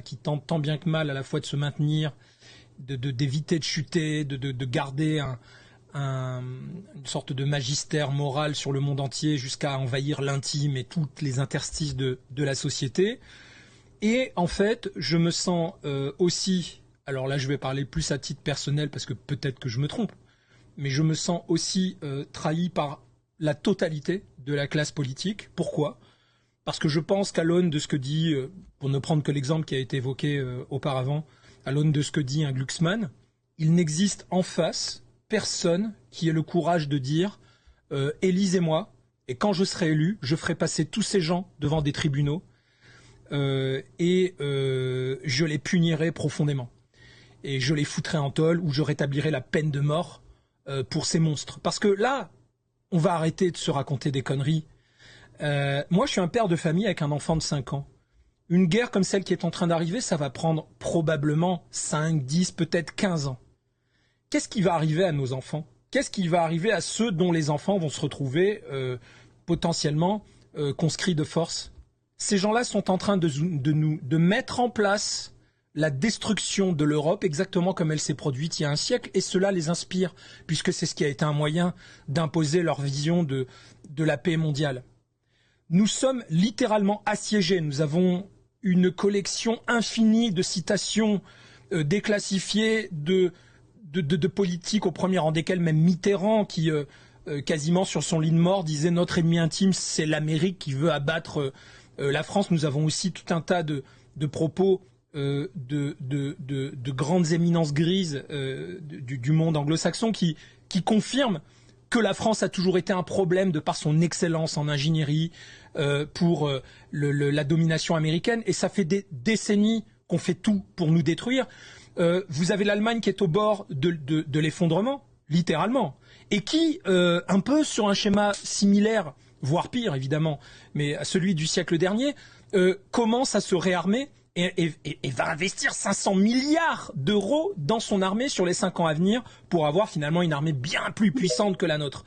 qui tente tant bien que mal à la fois de se maintenir, d'éviter de chuter, de garder une sorte de magistère moral sur le monde entier jusqu'à envahir l'intime et toutes les interstices de la société. Et en fait, je me sens aussi, alors là je vais parler plus à titre personnel parce que peut-être que je me trompe, mais je me sens aussi trahi par la totalité de la classe politique. Pourquoi ? Parce que je pense qu'à l'aune de ce que dit, pour ne prendre que l'exemple qui a été évoqué auparavant, à l'aune de ce que dit un Glucksmann, il n'existe en face personne qui ait le courage de dire élisez-moi, et quand je serai élu, je ferai passer tous ces gens devant des tribunaux et je les punirai profondément. Et je les foutrai en tôle ou je rétablirai la peine de mort pour ces monstres. Parce que là, on va arrêter de se raconter des conneries. Moi, je suis un père de famille avec un enfant de 5 ans. Une guerre comme celle qui est en train d'arriver, ça va prendre probablement 5, 10, peut-être 15 ans. Qu'est-ce qui va arriver à nos enfants ? Qu'est-ce qui va arriver à ceux dont les enfants vont se retrouver potentiellement conscrits de force ? Ces gens-là sont en train de mettre en place la destruction de l'Europe exactement comme elle s'est produite il y a un siècle, et cela les inspire, puisque c'est ce qui a été un moyen d'imposer leur vision de la paix mondiale. Nous sommes littéralement assiégés. Nous avons une collection infinie de citations déclassifiées de politiques, au premier rang desquels même Mitterrand, qui quasiment sur son lit de mort disait notre ennemi intime, c'est l'Amérique qui veut abattre la France. Nous avons aussi tout un tas de propos de grandes éminences grises du monde anglo-saxon qui confirment que la France a toujours été un problème de par son excellence en ingénierie pour la domination américaine. Et ça fait des décennies qu'on fait tout pour nous détruire. Vous avez l'Allemagne qui est au bord de l'effondrement, littéralement, et qui, un peu sur un schéma similaire, voire pire évidemment, mais à celui du siècle dernier, commence à se réarmer et va investir 500 milliards d'euros dans son armée sur les 5 ans à venir pour avoir finalement une armée bien plus puissante que la nôtre.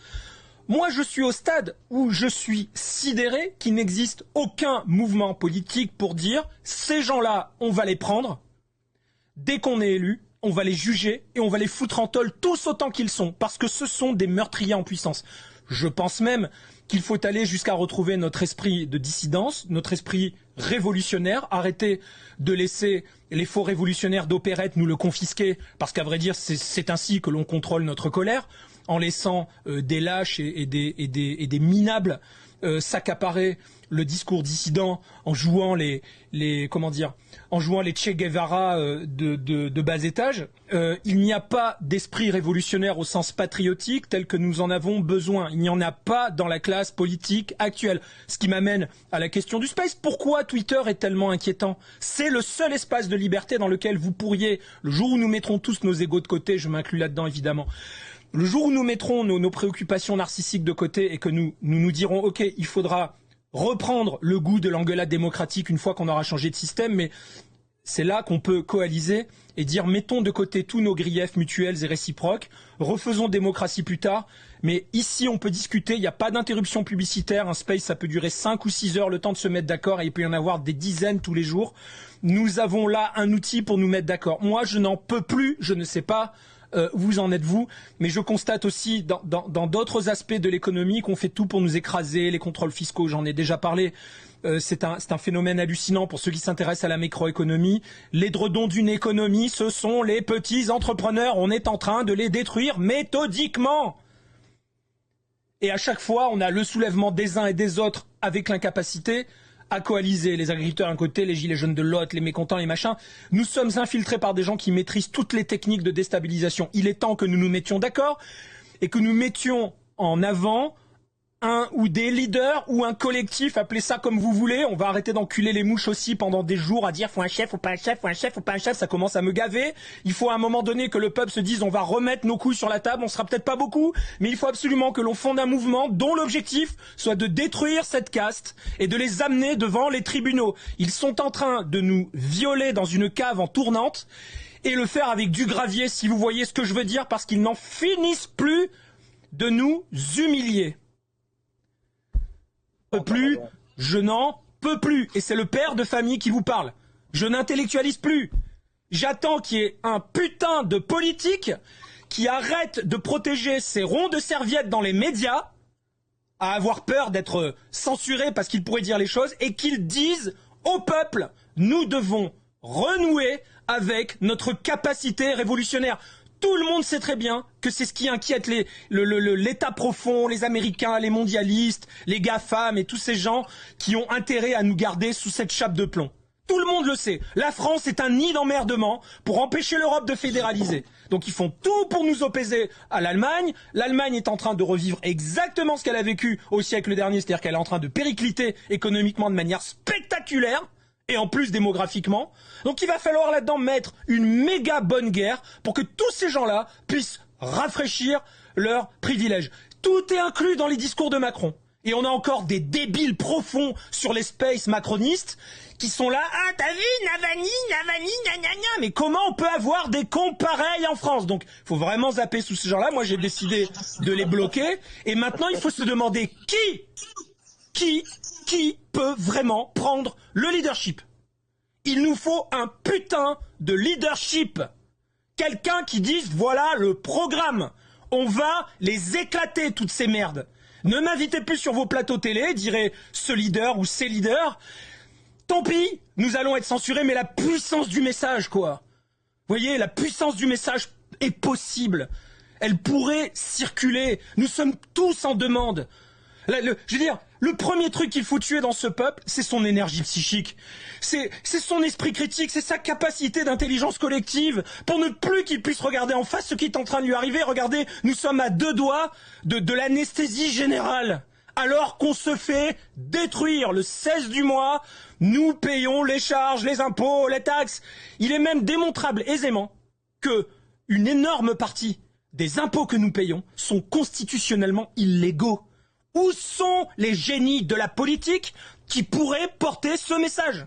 Moi, je suis au stade où je suis sidéré qu'il n'existe aucun mouvement politique pour dire ces gens-là, on va les prendre. Dès qu'on est élu, on va les juger et on va les foutre en tôle tous autant qu'ils sont, parce que ce sont des meurtriers en puissance. Je pense même qu'il faut aller jusqu'à retrouver notre esprit de dissidence, notre esprit révolutionnaire, arrêter de laisser les faux révolutionnaires d'opérette nous le confisquer, parce qu'à vrai dire, c'est ainsi que l'on contrôle notre colère, en laissant des lâches et des minables s'accaparer le discours dissident en jouant en jouant les Che Guevara de bas étage. Il n'y a pas d'esprit révolutionnaire au sens patriotique tel que nous en avons besoin. Il n'y en a pas dans la classe politique actuelle. Ce qui m'amène à la question du space. Pourquoi Twitter est tellement inquiétant ? C'est le seul espace de liberté dans lequel vous pourriez, le jour où nous mettrons tous nos égos de côté, je m'inclus là-dedans évidemment, le jour où nous mettrons nos préoccupations narcissiques de côté et que nous dirons « Ok, il faudra reprendre le goût de l'engueulade démocratique une fois qu'on aura changé de système », mais c'est là qu'on peut coaliser et dire « Mettons de côté tous nos griefs mutuels et réciproques, refaisons démocratie plus tard, mais ici on peut discuter, il n'y a pas d'interruption publicitaire, un space ça peut durer 5 ou 6 heures, le temps de se mettre d'accord, et il peut y en avoir des dizaines tous les jours. Nous avons là un outil pour nous mettre d'accord. Moi je n'en peux plus, je ne sais pas vous en êtes-vous, mais je constate aussi dans d'autres aspects de l'économie qu'on fait tout pour nous écraser, les contrôles fiscaux, j'en ai déjà parlé, c'est un phénomène hallucinant pour ceux qui s'intéressent à la macroéconomie. Les dredons d'une économie, ce sont les petits entrepreneurs, on est en train de les détruire méthodiquement. Et à chaque fois, on a le soulèvement des uns et des autres avec l'incapacité à coaliser, les agriculteurs d'un côté, les gilets jaunes de l'autre, les mécontents, les machins. Nous sommes infiltrés par des gens qui maîtrisent toutes les techniques de déstabilisation. Il est temps que nous nous mettions d'accord et que nous mettions en avant un ou des leaders ou un collectif, appelez ça comme vous voulez. On va arrêter d'enculer les mouches aussi pendant des jours à dire faut un chef, faut pas un chef, faut un chef, faut pas un chef. Ça commence à me gaver. Il faut à un moment donné que le peuple se dise on va remettre nos couilles sur la table. On sera peut-être pas beaucoup, mais il faut absolument que l'on fonde un mouvement dont l'objectif soit de détruire cette caste et de les amener devant les tribunaux. Ils sont en train de nous violer dans une cave en tournante et le faire avec du gravier, si vous voyez ce que je veux dire, parce qu'ils n'en finissent plus de nous humilier. Je n'en peux plus, et c'est le père de famille qui vous parle. Je n'intellectualise plus. J'attends qu'il y ait un putain de politique qui arrête de protéger ses ronds de serviettes dans les médias, à avoir peur d'être censuré parce qu'il pourrait dire les choses, et qu'il dise au peuple, nous devons renouer avec notre capacité révolutionnaire. Tout le monde sait très bien que c'est ce qui inquiète l'État profond, les Américains, les mondialistes, les GAFAM et tous ces gens qui ont intérêt à nous garder sous cette chape de plomb. Tout le monde le sait. La France est un nid d'emmerdement pour empêcher l'Europe de fédéraliser. Donc ils font tout pour nous opposer à l'Allemagne. L'Allemagne est en train de revivre exactement ce qu'elle a vécu au siècle dernier, c'est-à-dire qu'elle est en train de péricliter économiquement de manière spectaculaire. Et en plus démographiquement. Donc il va falloir là-dedans mettre une méga bonne guerre pour que tous ces gens-là puissent rafraîchir leurs privilèges. Tout est inclus dans les discours de Macron. Et on a encore des débiles profonds sur les spaces macronistes qui sont là. Ah, t'as vu, Navalny, gna. Mais comment on peut avoir des cons pareils en France? Donc, faut vraiment zapper sous ces gens-là. Moi, j'ai décidé de les bloquer. Et maintenant, il faut se demander qui peut vraiment prendre le leadership. Il nous faut un putain de leadership. Quelqu'un qui dise, voilà le programme. On va les éclater, toutes ces merdes. Ne m'invitez plus sur vos plateaux télé, dirait ce leader ou ces leaders. Tant pis, nous allons être censurés, mais la puissance du message, quoi. Vous voyez, la puissance du message est possible. Elle pourrait circuler. Nous sommes tous en demande. Je veux dire, le premier truc qu'il faut tuer dans ce peuple, c'est son énergie psychique. C'est son esprit critique, c'est sa capacité d'intelligence collective pour ne plus qu'il puisse regarder en face ce qui est en train de lui arriver. Regardez, nous sommes à 2 doigts de l'anesthésie générale. Alors qu'on se fait détruire le 16 du mois, nous payons les charges, les impôts, les taxes. Il est même démontrable aisément que une énorme partie des impôts que nous payons sont constitutionnellement illégaux. Où sont les génies de la politique qui pourraient porter ce message?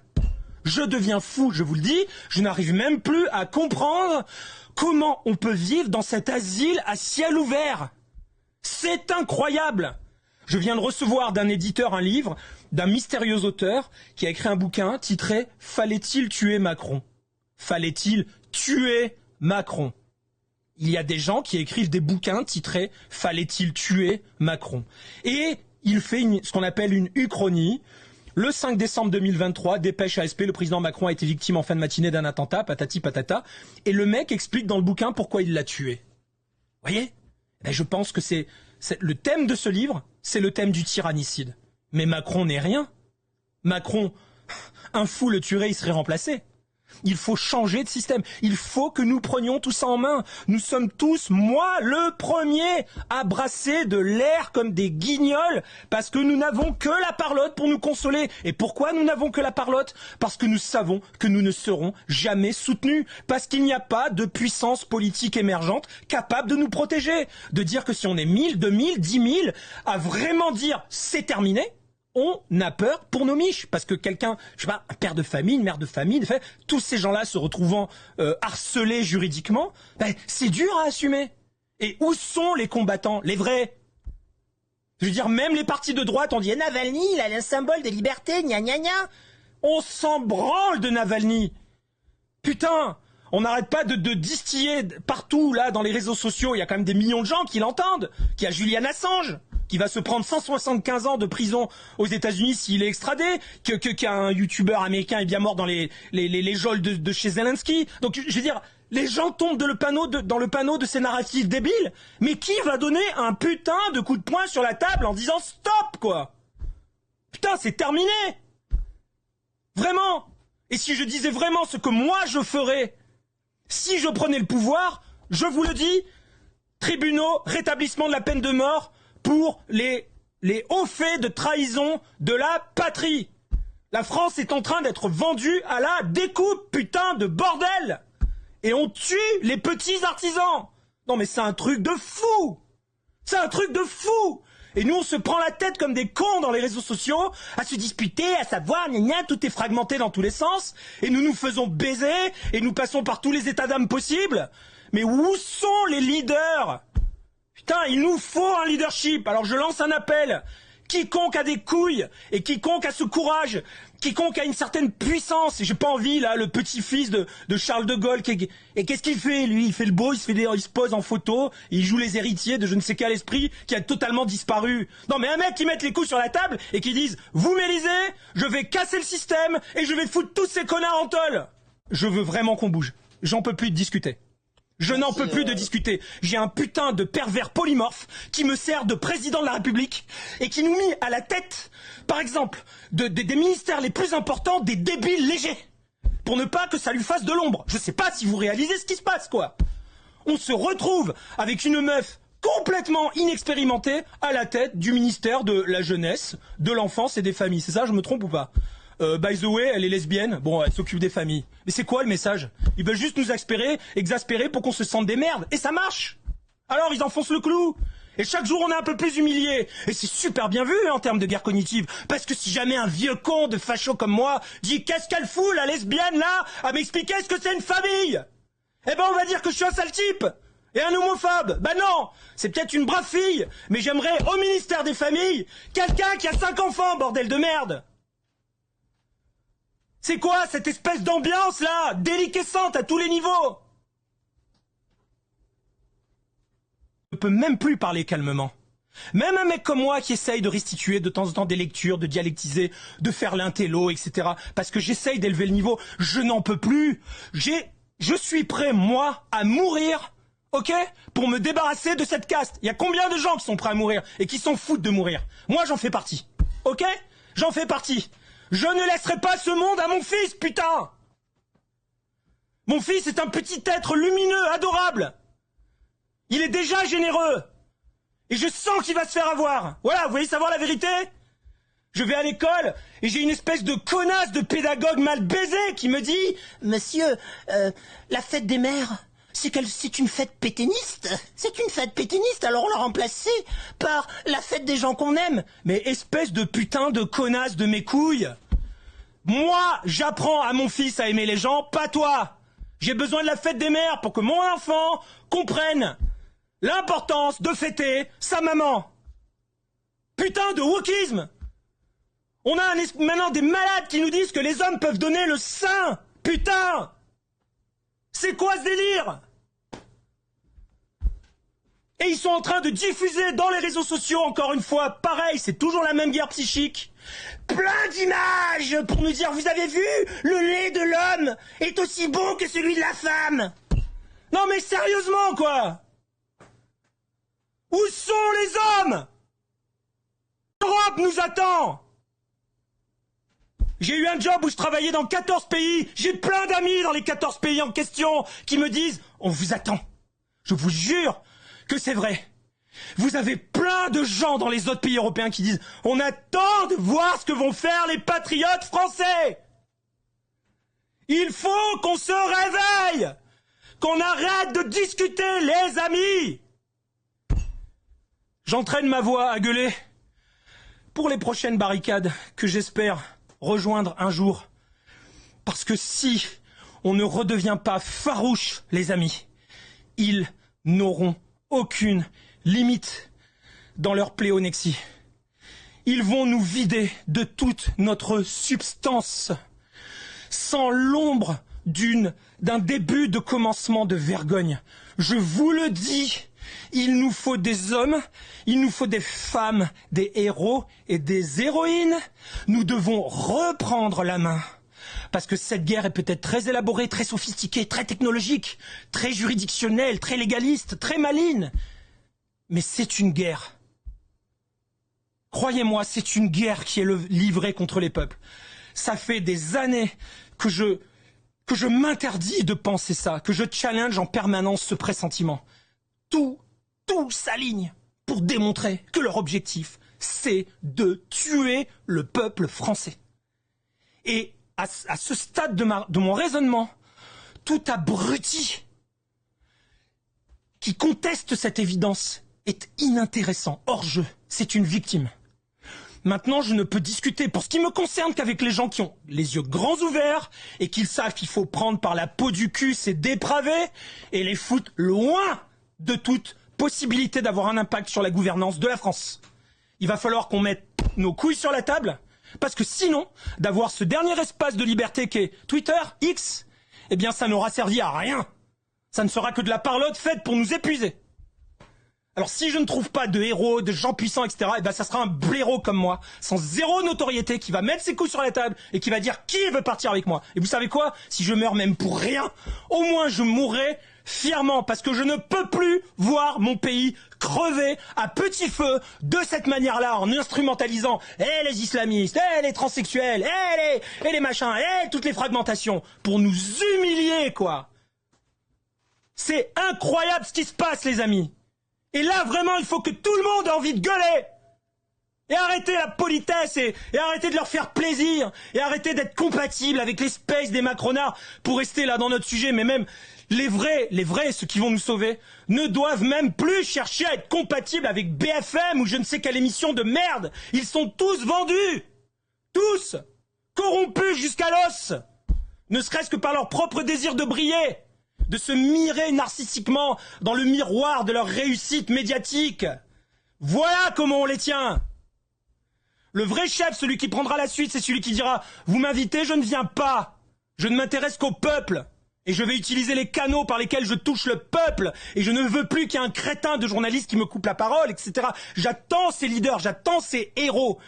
Je deviens fou, je vous le dis, je n'arrive même plus à comprendre comment on peut vivre dans cet asile à ciel ouvert. C'est incroyable. Je viens de recevoir d'un éditeur un livre d'un mystérieux auteur qui a écrit un bouquin titré « Fallait-il tuer Macron ?» Fallait-il tuer Macron? Il y a des gens qui écrivent des bouquins titrés « Fallait-il tuer Macron ?» Et il fait ce qu'on appelle une uchronie. Le 5 décembre 2023, dépêche ASP, le président Macron a été victime en fin de matinée d'un attentat, patati patata. Et le mec explique dans le bouquin pourquoi il l'a tué. Vous voyez? Ben, je pense que c'est le thème de ce livre, c'est le thème du tyrannicide. Mais Macron n'est rien. Macron, un fou le tuerait, il serait remplacé. Il faut changer de système. Il faut que nous prenions tout ça en main. Nous sommes tous, moi le premier, à brasser de l'air comme des guignols parce que nous n'avons que la parlotte pour nous consoler. Et pourquoi nous n'avons que la parlotte? Parce que nous savons que nous ne serons jamais soutenus. Parce qu'il n'y a pas de puissance politique émergente capable de nous protéger. De dire que si on est 1000, 2000, 10 000, à vraiment dire c'est terminé, on a peur pour nos miches, parce que quelqu'un, je sais pas, un père de famille, une mère de famille, tous ces gens-là se retrouvant harcelés juridiquement, ben, c'est dur à assumer. Et où sont les combattants, les vrais? Je veux dire, même les partis de droite ont dit Navalny, il a un symbole de liberté, gna gna gna. On s'en branle de Navalny. Putain, on n'arrête pas de distiller partout, là, dans les réseaux sociaux. Il y a quand même des millions de gens qui l'entendent. Qu'il y a Julian Assange qui va se prendre 175 ans de prison aux États-Unis s'il est extradé, qu'un youtubeur américain est bien mort dans les geôles de chez Zelensky. Donc, je veux dire, les gens tombent dans le panneau de ces narratifs débiles. Mais qui va donner un putain de coup de poing sur la table en disant stop, quoi? Putain, c'est terminé. Vraiment. Et si je disais vraiment ce que moi je ferais, si je prenais le pouvoir, je vous le dis, tribunaux, rétablissement de la peine de mort pour les hauts faits de trahison de la patrie. La France est en train d'être vendue à la découpe, putain de bordel. Et on tue les petits artisans. Non mais c'est un truc de fou. C'est un truc de fou. Et nous on se prend la tête comme des cons dans les réseaux sociaux, à se disputer, à savoir, gna gna, tout est fragmenté dans tous les sens, et nous nous faisons baiser, et nous passons par tous les états d'âme possibles. Mais où sont les leaders? Putain, il nous faut un leadership. Alors je lance un appel. Quiconque a des couilles et quiconque a ce courage, quiconque a une certaine puissance, et j'ai pas envie là, le petit-fils de Charles de Gaulle, et qu'est-ce qu'il fait lui? Il fait le beau, il se pose en photo, il joue les héritiers de je ne sais quel esprit qui a totalement disparu. Non mais un mec qui mette les couilles sur la table et qui dise vous m'élisez, je vais casser le système et je vais foutre tous ces connards en tôle. Je veux vraiment qu'on bouge. J'en peux plus de discuter. Je n'en peux plus de discuter. J'ai un putain de pervers polymorphe qui me sert de président de la République et qui nous met à la tête, par exemple, des ministères les plus importants des débiles légers. Pour ne pas que ça lui fasse de l'ombre. Je sais pas si vous réalisez ce qui se passe, quoi. On se retrouve avec une meuf complètement inexpérimentée à la tête du ministère de la jeunesse, de l'enfance et des familles. C'est ça, je me trompe ou pas? By the way, elle est lesbienne, bon, elle s'occupe des familles. Mais c'est quoi le message? Ils veulent juste nous exaspérer pour qu'on se sente des merdes. Et ça marche. Alors ils enfoncent le clou. Et chaque jour on est un peu plus humilié. Et c'est super bien vu en termes de guerre cognitive. Parce que si jamais un vieux con de facho comme moi dit qu'est-ce qu'elle fout la lesbienne là à m'expliquer ce que c'est une famille, eh ben on va dire que je suis un sale type. Et un homophobe. Bah non, c'est peut-être une brave fille. Mais j'aimerais au ministère des familles quelqu'un qui a 5 enfants, bordel de merde. C'est quoi cette espèce d'ambiance là, déliquescente à tous les niveaux? Je ne peux même plus parler calmement. Même un mec comme moi qui essaye de restituer de temps en temps des lectures, de dialectiser, de faire l'intello, etc. Parce que j'essaye d'élever le niveau, je n'en peux plus. Je suis prêt, moi, à mourir, ok? Pour me débarrasser de cette caste. Il y a combien de gens qui sont prêts à mourir et qui s'en foutent de mourir? Moi j'en fais partie, ok? J'en fais partie. Je ne laisserai pas ce monde à mon fils, putain! Mon fils est un petit être lumineux, adorable. Il est déjà généreux. Et je sens qu'il va se faire avoir. Voilà, vous voulez savoir la vérité? Je vais à l'école et j'ai une espèce de connasse de pédagogue mal baisé qui me dit « Monsieur, la fête des mères, c'est une fête pétainiste. C'est une fête pétainiste, alors on l'a remplacée par la fête des gens qu'on aime. » Mais espèce de putain de connasse de mes couilles. Moi, j'apprends à mon fils à aimer les gens, pas toi. J'ai besoin de la fête des mères pour que mon enfant comprenne l'importance de fêter sa maman. Putain de wokisme. On a maintenant des malades qui nous disent que les hommes peuvent donner le sein. Putain. C'est quoi ce délire? Et ils sont en train de diffuser dans les réseaux sociaux, encore une fois, pareil, c'est toujours la même guerre psychique. Plein d'images pour nous dire, vous avez vu, le lait de l'homme est aussi bon que celui de la femme. Non mais sérieusement, quoi. Où sont les hommes? L'Europe nous attend. J'ai eu un job où je travaillais dans 14 pays. J'ai plein d'amis dans les 14 pays en question qui me disent, on vous attend. Je vous jure que c'est vrai. Vous avez plein de gens dans les autres pays européens qui disent « On attend de voir ce que vont faire les patriotes français !» Il faut qu'on se réveille, qu'on arrête de discuter, les amis. J'entraîne ma voix à gueuler pour les prochaines barricades que j'espère rejoindre un jour. Parce que si on ne redevient pas farouche, les amis, ils n'auront aucune limite dans leur pléonexie. Ils vont nous vider de toute notre substance, sans l'ombre d'un début de commencement de vergogne. Je vous le dis, il nous faut des hommes, il nous faut des femmes, des héros et des héroïnes. Nous devons reprendre la main. Parce que cette guerre est peut-être très élaborée, très sophistiquée, très technologique, très juridictionnelle, très légaliste, très maligne. Mais c'est une guerre. Croyez-moi, c'est une guerre qui est livrée contre les peuples. Ça fait des années que je m'interdis de penser ça, que je challenge en permanence ce pressentiment. Tout s'aligne pour démontrer que leur objectif, c'est de tuer le peuple français. Et à ce stade de mon raisonnement, tout abruti qui conteste cette évidence est inintéressant, hors jeu. C'est une victime. Maintenant, je ne peux discuter pour ce qui me concerne qu'avec les gens qui ont les yeux grands ouverts et qui savent qu'il faut prendre par la peau du cul ces dépravés et les foutre loin de toute possibilité d'avoir un impact sur la gouvernance de la France. Il va falloir qu'on mette nos couilles sur la table, parce que sinon, d'avoir ce dernier espace de liberté qu'est Twitter, X, eh bien ça n'aura servi à rien. Ça ne sera que de la parlotte faite pour nous épuiser. Alors si je ne trouve pas de héros, de gens puissants, etc., eh ben ça sera un blaireau comme moi, sans zéro notoriété, qui va mettre ses couilles sur la table et qui va dire qui veut partir avec moi. Et vous savez quoi? Si je meurs même pour rien, au moins je mourrai fièrement, parce que je ne peux plus voir mon pays crever à petit feu de cette manière-là, en instrumentalisant les islamistes, les transsexuels, les machins, toutes les fragmentations, pour nous humilier, quoi. C'est incroyable ce qui se passe, les amis. Et là, vraiment, il faut que tout le monde ait envie de gueuler. Et arrêter la politesse et arrêter de leur faire plaisir. Et arrêter d'être compatible avec les spaces des macronards pour rester là dans notre sujet. Mais même les vrais, ceux qui vont nous sauver, ne doivent même plus chercher à être compatibles avec BFM ou je ne sais quelle émission de merde. Ils sont tous vendus. Tous. Corrompus jusqu'à l'os. Ne serait-ce que par leur propre désir de briller. De se mirer narcissiquement dans le miroir de leur réussite médiatique. Voilà comment on les tient. Le vrai chef, celui qui prendra la suite, c'est celui qui dira « Vous m'invitez, je ne viens pas. Je ne m'intéresse qu'au peuple. Et je vais utiliser les canaux par lesquels je touche le peuple. Et je ne veux plus qu'il y ait un crétin de journaliste qui me coupe la parole, etc. » J'attends ces leaders, j'attends ces héros.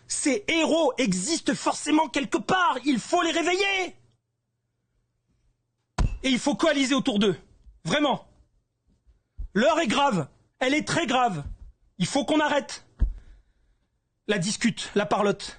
Ces héros existent forcément quelque part. Il faut les réveiller. Et il faut coaliser autour d'eux. Vraiment. L'heure est grave. Elle est très grave. Il faut qu'on arrête la discute, la parlotte.